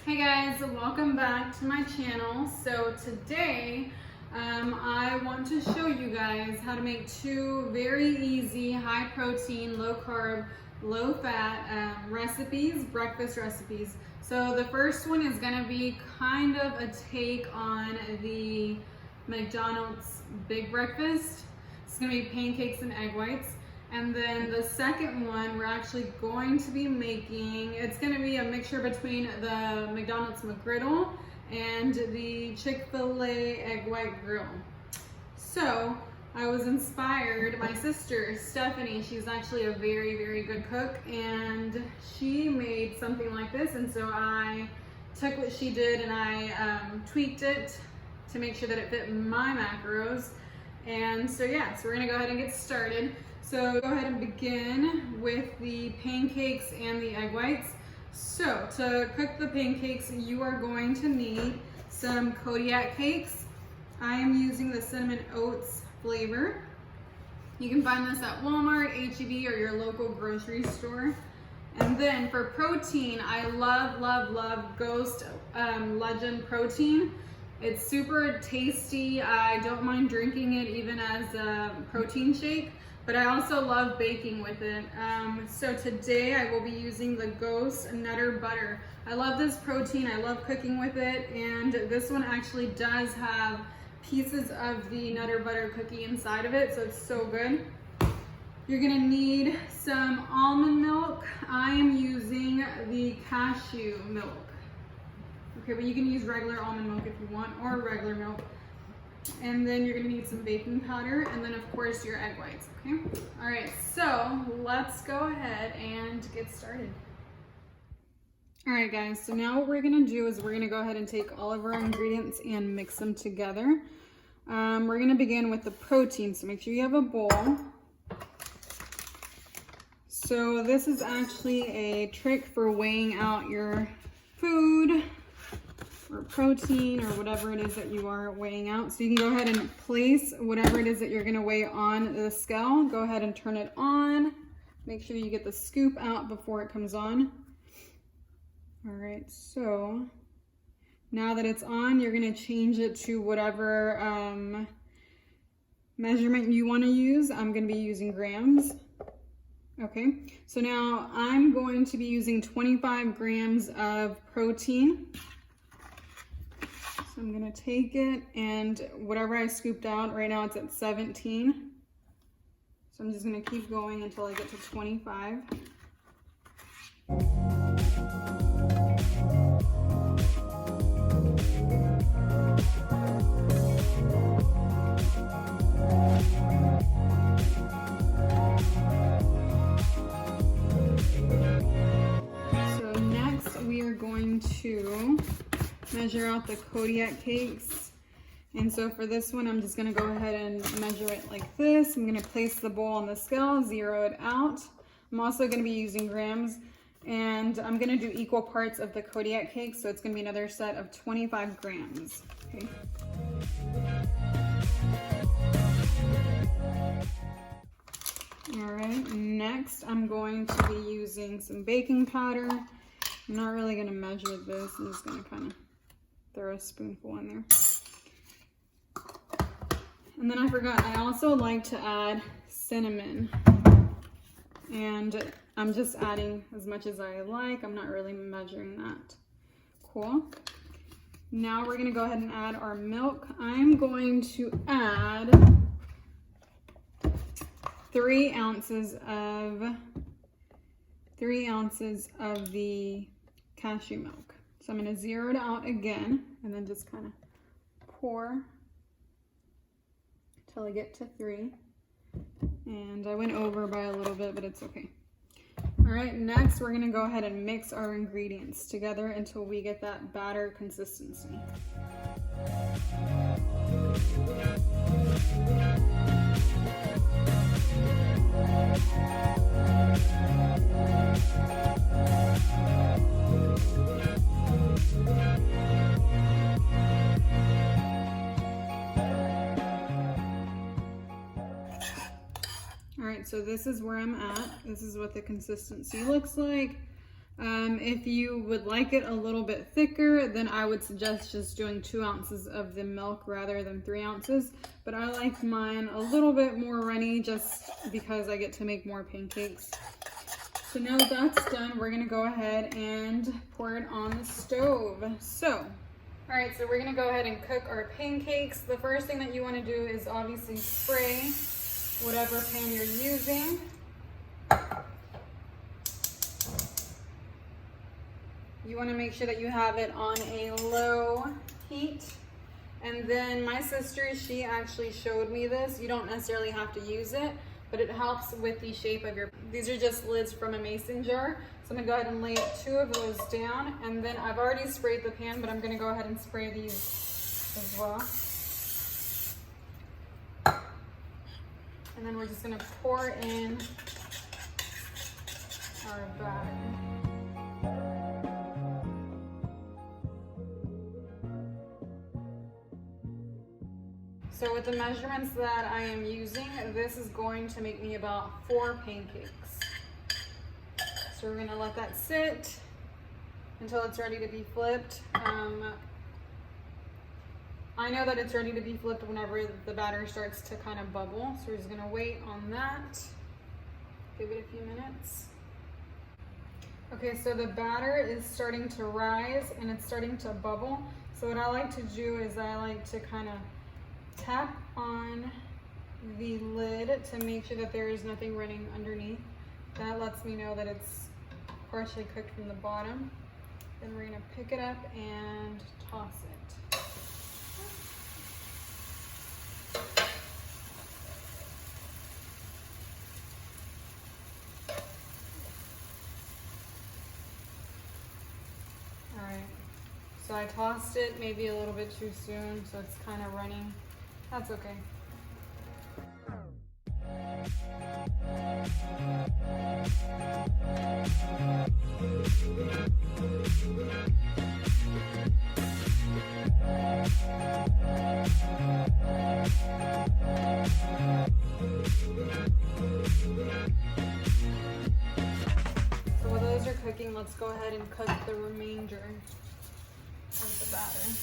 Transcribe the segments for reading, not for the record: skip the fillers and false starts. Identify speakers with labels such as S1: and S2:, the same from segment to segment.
S1: Hey guys, welcome back to my channel. So today I want to show you guys how to make two very easy, high protein, low carb, low fat recipes, breakfast recipes. So the first one is going to be kind of a take on the McDonald's big breakfast. It's going to be pancakes and egg whites. And then the second one, we're actually going to be making, it's going to be a mixture between the McDonald's McGriddle and the Chick-fil-A egg white grill. So I was inspired, my sister Stephanie, she's actually a very, very good cook, and she made something like this. And so I took what she did and I tweaked it to make sure that it fit my macros. And so yeah, so we're going to go ahead and get started. So go ahead and begin with the pancakes and the egg whites. So to cook the pancakes, you are going to need some Kodiak cakes. I am using the cinnamon oats flavor. You can find this at Walmart, H-E-B, or your local grocery store. And then for protein, I love Ghost Legend protein. It's super tasty. I don't mind drinking it even as a protein shake. But I also love baking with it. So today I will be using the Ghost Nutter Butter. I love this protein, I love cooking with it, and this one actually does have pieces of the Nutter Butter cookie inside of it, so it's so good. You're gonna need some almond milk. I am using the cashew milk. Okay, but you can use regular almond milk if you want, or regular milk. And then you're gonna need some baking powder, and then of course your egg whites, okay? All right, so let's go ahead and get started. All right guys, so now what we're gonna do is we're gonna go ahead and take all of our ingredients and mix them together. We're gonna begin with the protein, so make sure you have a bowl. So this is actually a trick for weighing out your food, or protein, or whatever it is that you are weighing out. So you can go ahead and place whatever it is that you're gonna weigh on the scale. Go ahead and turn it on. Make sure you get the scoop out before it comes on. All right, so now that it's on, you're gonna change it to whatever measurement you wanna use. I'm gonna be using grams. Okay, so now I'm going to be using 25 grams of protein. So I'm gonna take it, and whatever I scooped out, right now it's at 17. So I'm just gonna keep going until I get to 25. So next we are going to measure out the Kodiak cakes. And so for this one, I'm just gonna go ahead and measure it like this. I'm gonna place the bowl on the scale, zero it out. I'm also gonna be using grams, and I'm gonna do equal parts of the Kodiak cakes, so it's gonna be another set of 25 grams, okay? All right, next I'm going to be using some baking powder. I'm not really gonna measure this, I'm just gonna kind of throw a spoonful in there. And then I forgot, I also like to add cinnamon. And I'm just adding as much as I like. I'm not really measuring that. Cool. Now we're gonna go ahead and add our milk. I'm going to add 3 ounces of the cashew milk. So I'm gonna zero it out again, and then just kind of pour until I get to 3. And I went over by a little bit, but it's okay. All right, next we're gonna go ahead and mix our ingredients together until we get that batter consistency. All right, so this is where I'm at. This is what the consistency looks like. If you would like it a little bit thicker, then I would suggest just doing 2 ounces of the milk rather than 3 ounces. But I like mine a little bit more runny just because I get to make more pancakes. So now that that's done, we're gonna go ahead and pour it on the stove. All right, so we're gonna go ahead and cook our pancakes. The first thing that you wanna do is obviously spray whatever pan you're using. You want to make sure that you have it on a low heat. And then my sister, she actually showed me this. You don't necessarily have to use it, but it helps with the shape of your, these are just lids from a mason jar. So I'm gonna go ahead and lay 2 of those down. And then I've already sprayed the pan, but I'm gonna go ahead and spray these as well. And then we're just gonna pour in our batter. So with the measurements that I am using, this is going to make me about 4 pancakes. So we're gonna let that sit until it's ready to be flipped. I know that it's ready to be flipped whenever the batter starts to kind of bubble. So we're just gonna wait on that. Give it a few minutes. Okay, so the batter is starting to rise and it's starting to bubble. So what I like to do is I like to kind of tap on the lid to make sure that there is nothing running underneath. That lets me know that it's partially cooked from the bottom. Then we're gonna pick it up and toss it. All right, so I tossed it maybe a little bit too soon, so it's kind of running. That's okay. So while those are cooking, let's go ahead and cook the remainder of the batter.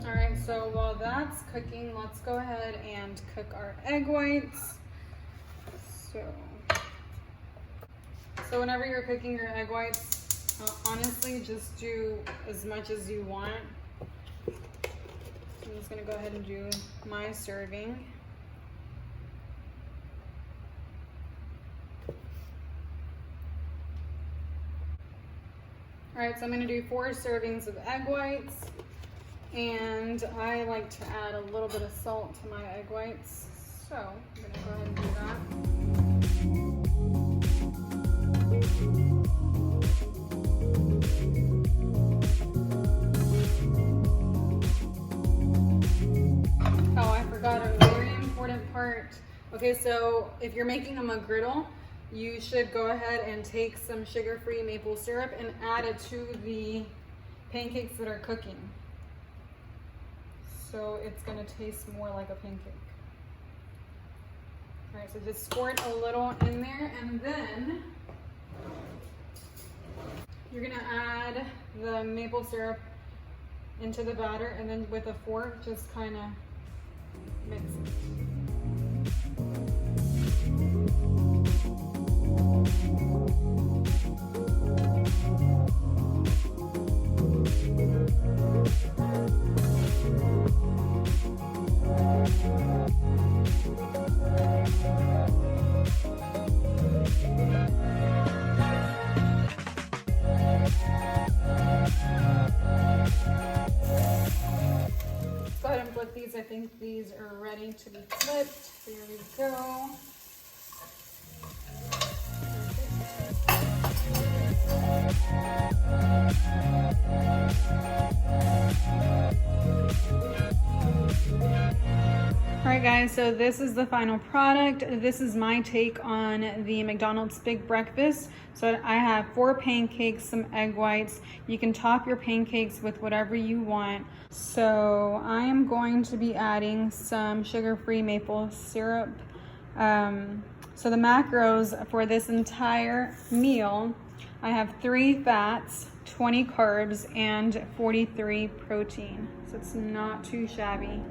S1: Alright, so while that's cooking, let's go ahead and cook our egg whites. So whenever you're cooking your egg whites, honestly, just do as much as you want. I'm just gonna go ahead and do my serving. Alright, so I'm gonna do 4 servings of egg whites. And I like to add a little bit of salt to my egg whites. So I'm gonna go ahead and do that. Oh, I forgot a very important part. Okay, so if you're making a McGriddle, you should go ahead and take some sugar-free maple syrup and add it to the pancakes that are cooking. So it's gonna taste more like a pancake. All right, so just squirt a little in there, and then you're gonna add the maple syrup into the batter, and then with a fork, just kind of mix it. These I think think these are ready to be flipped. There we go. Alright guys, so this is the final product. This is my take on the McDonald's Big Breakfast. So I have 4 pancakes, some egg whites. You can top your pancakes with whatever you want. So I am going to be adding some sugar-free maple syrup. So the macros for this entire meal, I have 3 fats, 20 carbs, and 43 protein. So it's not too shabby.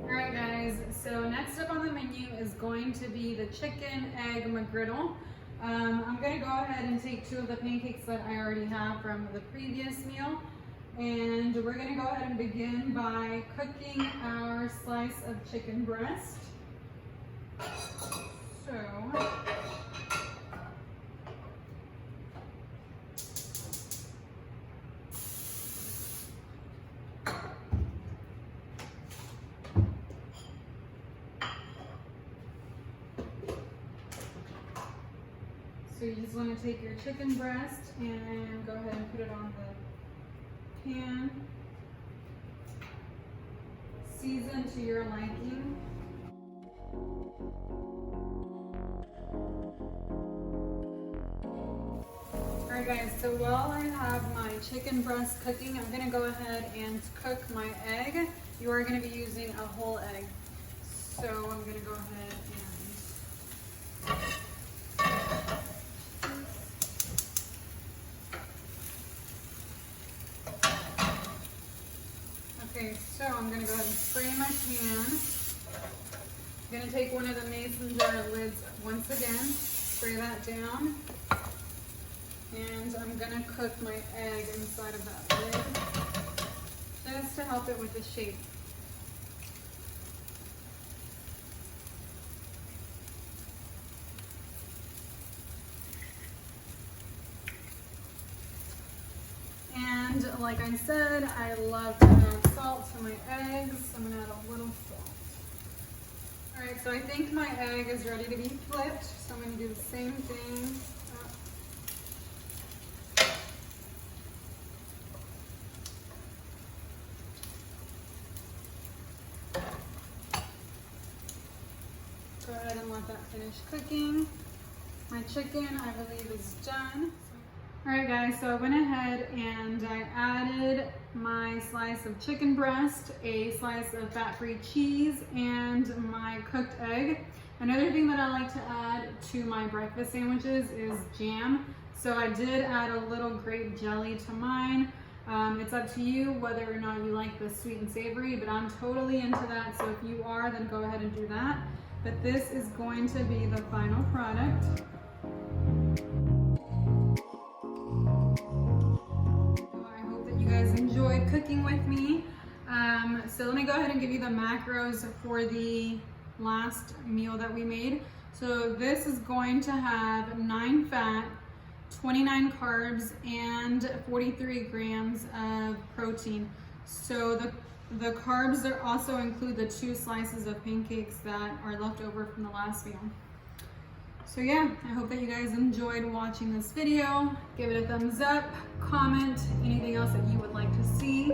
S1: Alright guys, so next up on the menu is going to be the chicken egg McGriddle. I'm going to go ahead and take 2 of the pancakes that I already have from the previous meal. And we're going to go ahead and begin by cooking our slice of chicken breast. So you just want to take your chicken breast and go ahead and put it on the pan. Season to your liking. Alright guys, so while I have my chicken breast cooking, I'm going to go ahead and cook my egg. You are going to be using a whole egg. So I'm going to go ahead and okay, so I'm going to go ahead and spray my pan. I'm going to take one of the mason jar lids once again, spray that down, and I'm going to cook my egg inside of that lid, just to help it with the shape. And like I said, I love to add salt to my eggs, so I'm going to add a little salt. Alright, so I think my egg is ready to be flipped, so I'm going to do the same thing. Go ahead and let that finish cooking. My chicken, I believe, is done. Alright guys, so I went ahead and I added my slice of chicken breast, a slice of fat-free cheese, and my cooked egg. Another thing that I like to add to my breakfast sandwiches is jam. So I did add a little grape jelly to mine. It's up to you whether or not you like the sweet and savory, but I'm totally into that. So if you are, then go ahead and do that. But this is going to be the final product. Enjoyed cooking with me. So let me go ahead and give you the macros for the last meal that we made. So this is going to have 9 fat, 29 carbs, and 43 grams of protein. So the carbs there also include the 2 slices of pancakes that are left over from the last meal. So yeah, I hope that you guys enjoyed watching this video. Give it a thumbs up, comment anything else that you would like to see.